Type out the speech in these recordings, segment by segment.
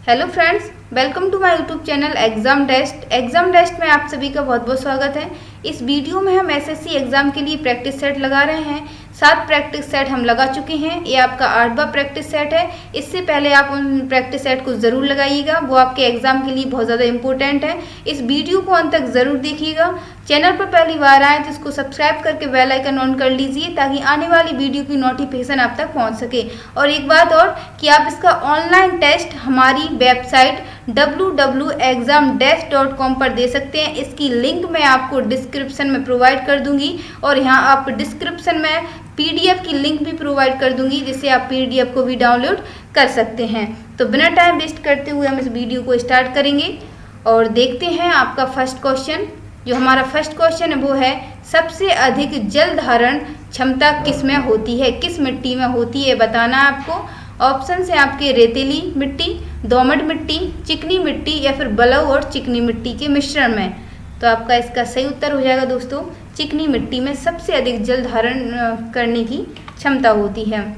Hello friends, welcome to my YouTube channel exam test में आप सभी का बहुत बहुत स्वागत है। इस वीडियो में हम एसएससी एग्जाम के लिए प्रैक्टिस सेट लगा रहे हैं। 7 प्रैक्टिस सेट हम लगा चुके हैं। ये आपका 8वां प्रैक्टिस सेट है। इससे पहले आप उन प्रैक्टिस सेट को ज़रूर लगाइएगा, वो आपके एग्जाम के लिए बहुत ज़्यादा इंपॉर्टेंट है। इस वीडियो को अंत तक ज़रूर देखिएगा। चैनल पर पहली बार आए तो इसको सब्सक्राइब करके बेल आइकन ऑन कर लीजिए ताकि आने वाली वीडियो की नोटिफिकेशन आप तक पहुंच सके। और एक बात और कि आप इसका ऑनलाइन टेस्ट हमारी वेबसाइट www.examdesk.com पर दे सकते हैं। इसकी लिंक मैं आपको डिस्क्रिप्शन में प्रोवाइड कर दूंगी और यहाँ आप डिस्क्रिप्शन में पीडीएफ की लिंक भी प्रोवाइड कर दूंगी, जिससे आप पीडीएफ को भी डाउनलोड कर सकते हैं। तो बिना टाइम वेस्ट करते हुए हम इस वीडियो को स्टार्ट करेंगे और देखते हैं आपका फर्स्ट क्वेश्चन। जो हमारा फर्स्ट क्वेश्चन है वो है, सबसे अधिक जल धारण क्षमता किस में होती है, किस मिट्टी में होती है, बताना है आपको। ऑप्शन है आपके रेतीली मिट्टी, दोमट मिट्टी, चिकनी मिट्टी या फिर बलुई और चिकनी मिट्टी के मिश्रण में। तो आपका इसका सही उत्तर हो जाएगा दोस्तों, चिकनी मिट्टी में सबसे अधिक जल धारण करने की क्षमता होती है।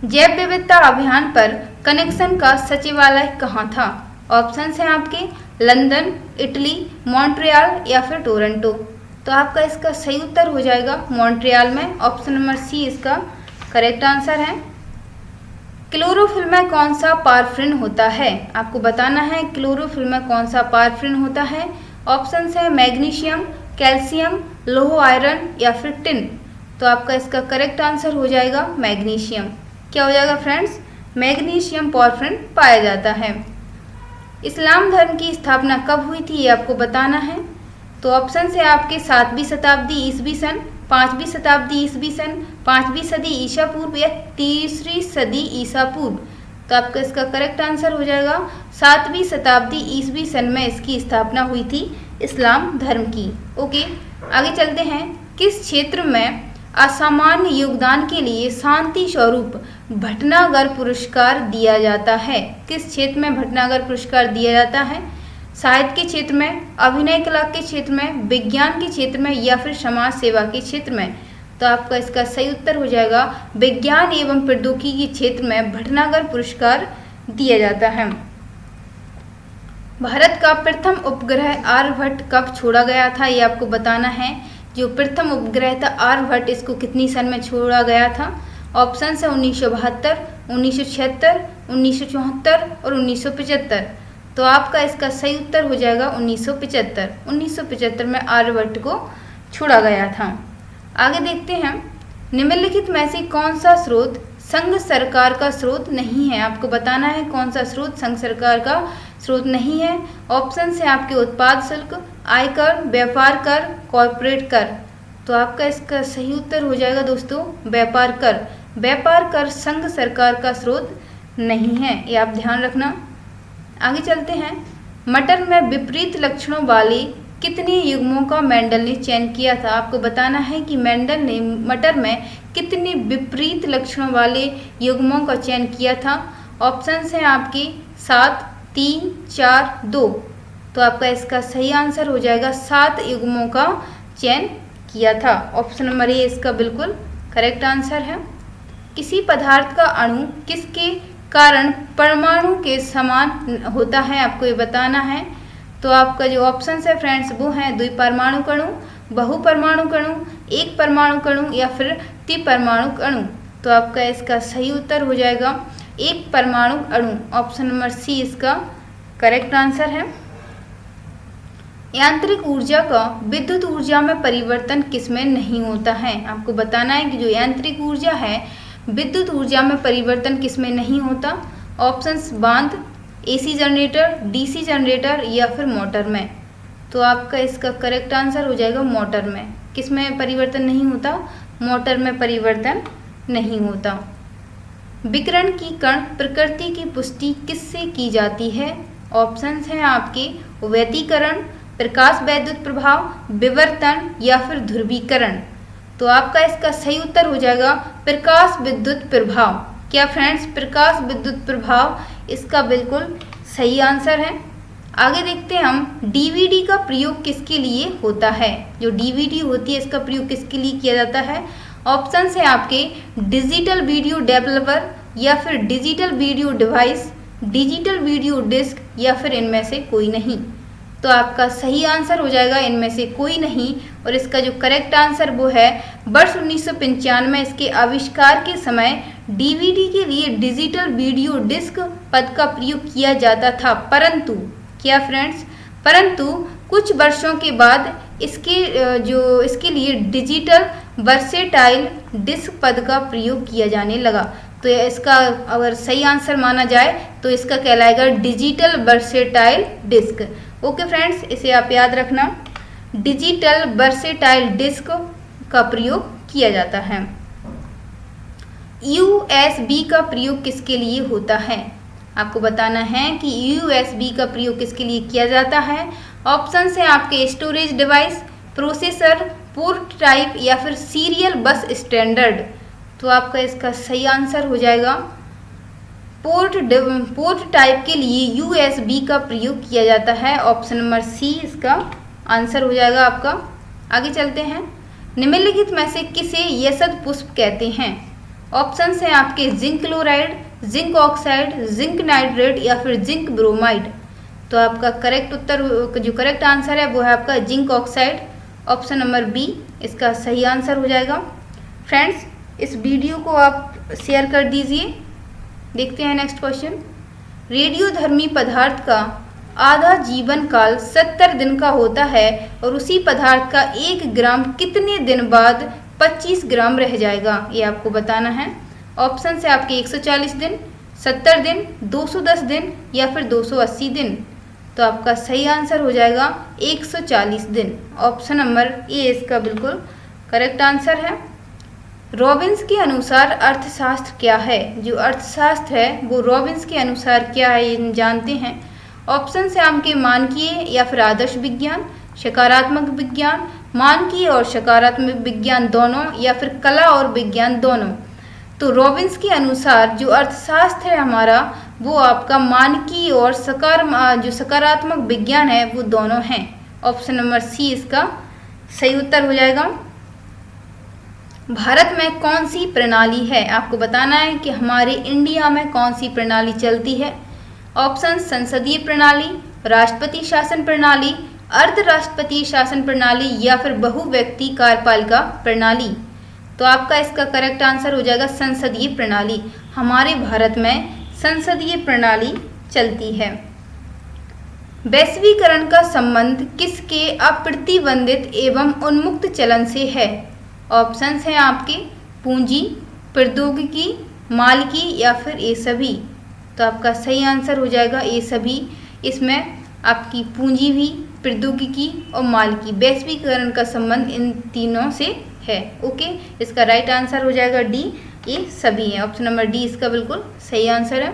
जैव विविधता अभियान पर कनेक्शन का सचिवालय कहाँ था? ऑप्शन है आपके लंदन, इटली, मॉन्ट्रियल या फिर टोरंटो। तो आपका इसका सही उत्तर हो जाएगा मॉन्ट्रियल में। ऑप्शन नंबर सी इसका करेक्ट आंसर है। क्लोरोफिल में कौन सा पारफ्रिन होता है? आपको बताना है क्लोरोफिल में कौन सा पारफ्रिन होता है। ऑप्शन है मैग्नीशियम, कैल्शियम, लोह आयरन या फिर टिन। तो आपका इसका करेक्ट आंसर हो जाएगा मैग्नीशियम। क्या हो जाएगा फ्रेंड्स? मैग्नीशियम पारफ्रिन पाया जाता है। इस्लाम धर्म की स्थापना कब हुई थी, ये आपको बताना है। तो ऑप्शन है आपके 7वीं शताब्दी ईसवी सन, 5वीं शताब्दी ईसवी सन, 5वीं सदी ईसा पूर्व या 3री सदी ईसा पूर्व। तो आपका इसका करेक्ट आंसर हो जाएगा 7वीं शताब्दी ईसवी सन में इसकी स्थापना हुई थी इस्लाम धर्म की। ओके, आगे चलते हैं। किस क्षेत्र में असामान्य योगदान के लिए शांति स्वरूप भटनागर पुरस्कार दिया जाता है? किस क्षेत्र में भटनागर पुरस्कार दिया जाता है? साहित्य के क्षेत्र में, अभिनय कला के क्षेत्र में, विज्ञान के क्षेत्र में या फिर समाज सेवा के क्षेत्र में? तो आपका इसका सही उत्तर हो जाएगा विज्ञान एवं प्रौद्योगिकी के क्षेत्र में भटनागर पुरस्कार दिया जाता है। भारत का प्रथम उपग्रह आर्यभट्ट कब छोड़ा गया था, ये आपको बताना है। जो प्रथम उपग्रह था आर्यभट्ट, इसको कितनी सन में छोड़ा गया था? ऑप्शन है 1972, 1976, 1974 और 1975। तो आपका इसका सही उत्तर हो जाएगा 1975। 1975 में आर्यभट्ट को छोड़ा गया था। आगे देखते हैं, निम्नलिखित में से कौन सा स्रोत संघ सरकार का स्रोत नहीं है? आपको बताना है कौन सा स्रोत संघ सरकार का स्रोत नहीं है। ऑप्शन है आपके उत्पाद शुल्क, आयकर, व्यापार कर, कॉर्पोरेट कर। तो आपका इसका सही उत्तर हो जाएगा दोस्तों व्यापार कर। व्यापार कर संघ सरकार का स्रोत नहीं है, ये आप ध्यान रखना। आगे चलते हैं, मटर में विपरीत लक्षणों वाले कितने युग्मों का मेंडल ने चयन किया था? आपको बताना है कि मेंडल ने मटर में कितने विपरीत लक्षणों वाले युग्मों का चयन किया था। ऑप्शन है आपके 7, 3, 4, 2। तो आपका इसका सही आंसर हो जाएगा 7 युग्मों का चयन किया था। ऑप्शन नंबर ए इसका बिल्कुल करेक्ट आंसर है। किसी पदार्थ का अणु किसके कारण परमाणु के समान होता है? आपको ये बताना है। तो आपका जो ऑप्शन है फ्रेंड्स वो है द्विपरमाणु अणु, बहुपरमाणु अणु, एक परमाणु अणु या फिर त्रिपरमाणु अणु। तो आपका इसका सही उत्तर हो जाएगा एक परमाणु अणु। ऑप्शन नंबर सी इसका करेक्ट आंसर है। यांत्रिक ऊर्जा का विद्युत ऊर्जा में परिवर्तन किसमें नहीं होता है? आपको बताना है कि जो यांत्रिक ऊर्जा है विद्युत ऊर्जा में परिवर्तन किसमें नहीं होता। ऑप्शंस बांध, एसी जनरेटर, डीसी जनरेटर या फिर मोटर में। तो आपका इसका करेक्ट आंसर हो जाएगा मोटर में। किसमें परिवर्तन नहीं होता? मोटर में परिवर्तन नहीं होता। विकिरण की कण प्रकृति की पुष्टि किससे की जाती है? ऑप्शंस हैं आपके व्यतिकरण, प्रकाश वैद्युत प्रभाव, विवर्तन या फिर ध्रुवीकरण। तो आपका इसका सही उत्तर हो जाएगा प्रकाश विद्युत प्रभाव। क्या फ्रेंड्स? प्रकाश विद्युत प्रभाव इसका बिल्कुल सही आंसर है। आगे देखते हैं हम, डीवीडी का प्रयोग किसके लिए होता है? जो डीवीडी होती है इसका प्रयोग किसके लिए किया जाता है? ऑप्शन है आपके डिजिटल वीडियो डेवलपर या फिर digital video device digital video disc या फिर इनमें से कोई नहीं। तो आपका सही आंसर हो जाएगा इनमें से कोई नहीं। और इसका जो करेक्ट आंसर वो है वर्ष 1995 इसके आविष्कार के समय डीवीडी के लिए डिजिटल वीडियो डिस्क पद का प्रयोग किया जाता था, परंतु क्या फ्रेंड्स, परंतु कुछ वर्षों के बाद इसके लिए डिजिटल वर्सेटाइल डिस्क पद का प्रयोग किया जाने लगा। तो इसका अगर सही आंसर माना जाए तो इसका कहलाएगा digital versatile disc. Okay friends, इसे आप याद रखना, डिजिटल वर्सेटाइल डिस्क का प्रयोग किया जाता है। यूएसबी का प्रयोग किसके लिए होता है? आपको बताना है कि यूएसबी का प्रयोग किसके लिए किया जाता है। ऑप्शन है आपके storage device, processor, port type या फिर सीरियल बस स्टैंडर्ड। तो आपका इसका सही आंसर हो जाएगा पोर्ट टाइप के लिए यूएसबी का प्रयोग किया जाता है। ऑप्शन नंबर सी इसका आंसर हो जाएगा आपका। आगे चलते हैं, निम्नलिखित में से किसे यसद पुष्प कहते हैं? ऑप्शन है आपके zinc chloride, zinc oxide, zinc nitrate या फिर जिंक ब्रोमाइड। तो आपका करेक्ट उत्तर, जो करेक्ट आंसर है वो है आपका zinc oxide. Option number B इसका सही आंसर हो जाएगा। फ्रेंड्स, इस वीडियो को आप शेयर कर दीजिए। देखते हैं नेक्स्ट क्वेश्चन। रेडियोधर्मी पदार्थ का आधा जीवन काल 70 दिन का होता है और उसी पदार्थ का 1 ग्राम कितने दिन बाद 25 ग्राम रह जाएगा? ये आपको बताना है। ऑप्शन है आपके 140 दिन, 70 दिन, 210 दिन या फिर 280 दिन। तो आपका सही आंसर हो जाएगा 140 दिन। ऑप्शन नंबर ए इसका बिल्कुल करेक्ट आंसर है। रॉबिन्स के अनुसार अर्थशास्त्र क्या है? जो अर्थशास्त्र है वो रॉबिन्स के अनुसार क्या है ये जानते हैं। ऑप्शन है आपके मानकीय या फिर आदर्श विज्ञान, सकारात्मक विज्ञान, मानकीय और सकारात्मक विज्ञान दोनों या फिर कला और विज्ञान दोनों। तो रॉबिन्स के अनुसार जो अर्थशास्त्र है हमारा वो आपका मानकीय और जो सकारात्मक विज्ञान है वो दोनों हैं। ऑप्शन नंबर सी इसका सही उत्तर हो जाएगा। भारत में कौन सी प्रणाली है? आपको बताना है कि हमारे इंडिया में कौन सी प्रणाली चलती है। ऑप्शन संसदीय प्रणाली, राष्ट्रपति शासन प्रणाली, अर्धराष्ट्रपति शासन प्रणाली या फिर बहुव्यक्ति कार्यपालिका प्रणाली। तो आपका इसका करेक्ट आंसर हो जाएगा संसदीय प्रणाली। हमारे भारत में संसदीय प्रणाली चलती है। वैश्वीकरण का संबंध किसके अप्रतिबंधित एवं उन्मुक्त चलन से है? ऑप्शंस हैं आपके पूंजी, प्रौद्योगिकी, मालिकी या फिर ये सभी। तो आपका सही आंसर हो जाएगा ये सभी। इसमें आपकी पूंजी भी, प्रौद्योगिकी और मालिकी, वैश्वीकरण का संबंध इन तीनों से है। ओके, इसका राइट आंसर हो जाएगा डी, ये सभी है। ऑप्शन नंबर डी इसका बिल्कुल सही आंसर है।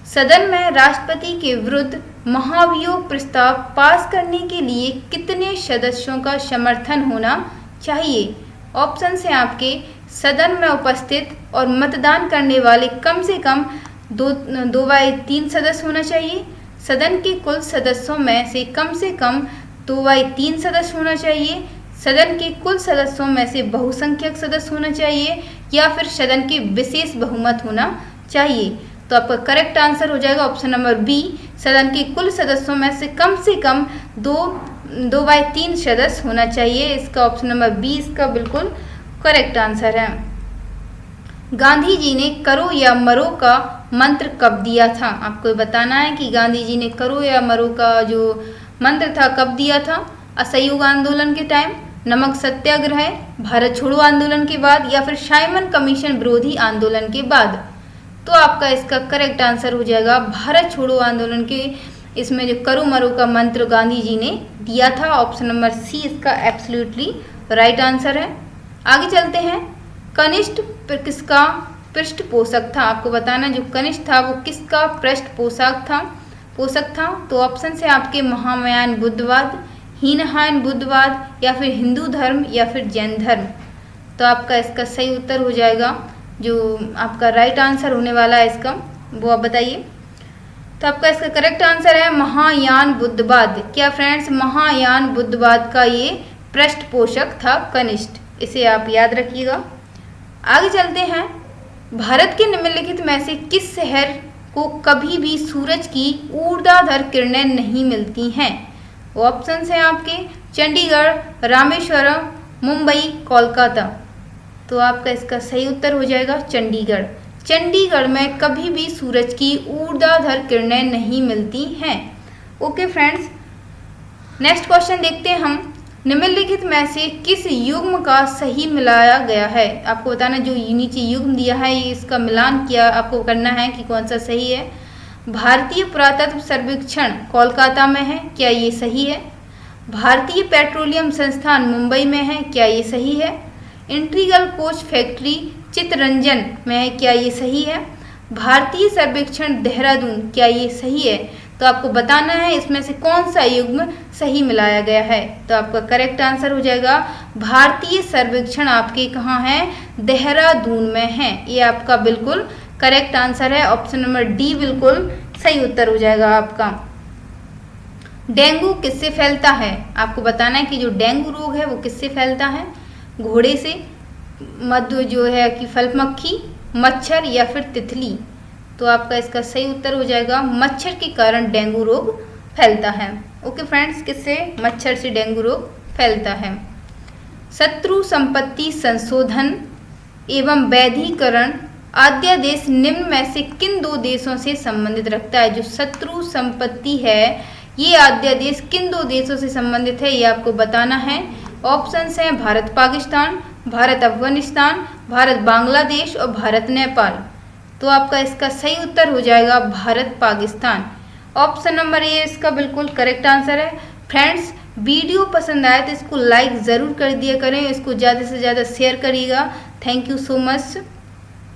सदन में राष्ट्रपति के विरुद्ध महाभियोग प्रस्ताव पास करने के लिए कितने सदस्यों का समर्थन होना चाहिए? ऑप्शन है आपके सदन में उपस्थित और मतदान करने वाले कम से कम 2/3 सदस्य होना चाहिए, सदन के कुल सदस्यों में से कम 2/3 सदस्य होना चाहिए, सदन के कुल सदस्यों में से बहुसंख्यक सदस्य होना चाहिए या फिर सदन के विशेष बहुमत होना चाहिए। तो आपका करेक्ट आंसर हो जाएगा ऑप्शन नंबर बी, सदन के कुल सदस्यों में से कम 2/3 सदस्य होना चाहिए। इसका ऑप्शन नंबर बी इसका बिल्कुल करेक्ट आंसर है। गांधी जी ने करो या मरो का मंत्र कब दिया था? आपको बताना है कि गांधी जी ने करो या मरो का जो मंत्र था कब दिया था। असहयोग आंदोलन के टाइम, नमक सत्याग्रह, भारत छोड़ो आंदोलन के बाद या फिर साइमन कमीशन विरोधी आंदोलन के बाद। तो आपका इसका करेक्ट आंसर हो जाएगा भारत छोड़ो आंदोलन के, इसमें जो करो मरो का मंत्र गांधी जी ने दिया था। ऑप्शन नंबर सी इसका एब्सोल्युटली राइट आंसर है। आगे चलते हैं, कनिष्ठ किसका पृष्ठपोषक था? आपको बताना जो कनिष्ठ था वो किसका पृष्ठपोषक था। तो ऑप्शन से आपके महायान बुद्धवाद, हीनयान बुद्धवाद या फिर हिंदू धर्म या फिर जैन धर्म। तो आपका इसका सही उत्तर हो जाएगा, जो आपका राइट आंसर होने वाला है इसका वो आप बताइए। तो आपका इसका करेक्ट आंसर है महायान बुद्धवाद। क्या फ्रेंड्स, महायान बुद्धवाद का ये पृष्ठपोषक था कनिष्ठ, इसे आप याद रखिएगा। आगे चलते हैं, भारत के निम्नलिखित में से किस शहर को कभी भी सूरज की ऊर्ध्वाधर किरणें नहीं मिलती हैं? ऑप्शंस हैं आपके चंडीगढ़, रामेश्वरम, मुंबई, कोलकाता। तो आपका इसका सही उत्तर हो जाएगा चंडीगढ़। चंडीगढ़ में कभी भी सूरज की ऊर्ध्वाधर किरणें नहीं मिलती हैं। ओके फ्रेंड्स, नेक्स्ट क्वेश्चन देखते हैं हम। निम्नलिखित में से किस युग्म का सही मिलाया गया है? आपको बताना जो नीचे युग्म दिया है इसका मिलान किया आपको करना है कि कौन सा सही है। भारतीय पुरातत्व सर्वेक्षण कोलकाता में है, क्या ये सही है? भारतीय पेट्रोलियम संस्थान मुंबई में है, क्या ये सही है? इंटीग्रल कोच फैक्ट्री चित्तरंजन में है, क्या ये सही है? भारतीय सर्वेक्षण देहरादून, क्या ये सही है? तो आपको बताना है इसमें से कौन सा युग्म सही मिलाया गया है। तो आपका करेक्ट आंसर हो जाएगा भारतीय सर्वेक्षण आपके कहाँ है? देहरादून में है। ये आपका बिल्कुल करेक्ट आंसर है। ऑप्शन नंबर डी बिल्कुल सही उत्तर हो जाएगा आपका। डेंगू किससे फैलता है? आपको बताना है कि जो डेंगू रोग है वो किससे फैलता है? घोड़े से, मधु जो है कि फल मक्खी, मच्छर या फिर तितली। तो आपका इसका सही उत्तर हो जाएगा मच्छर के कारण डेंगू रोग फैलता है। ओके फ्रेंड्स, किससे? मच्छर से डेंगू रोग फैलता है। शत्रु संपत्ति संशोधन एवं वैधीकरण अध्यादेश निम्न में से किन दो देशों से संबंधित रखता है? जो शत्रु संपत्ति है ये अध्यादेश किन दो देशों से संबंधित है ये आपको बताना है। ऑप्शंस हैं भारत पाकिस्तान, भारत अफगानिस्तान, भारत बांग्लादेश और भारत नेपाल। तो आपका इसका सही उत्तर हो जाएगा Bharat Pakistan. Option number A इसका बिल्कुल करेक्ट आंसर है। फ्रेंड्स, वीडियो पसंद आए तो इसको लाइक ज़रूर कर दिया करें, इसको ज़्यादा से ज़्यादा शेयर करिएगा। Thank you so much.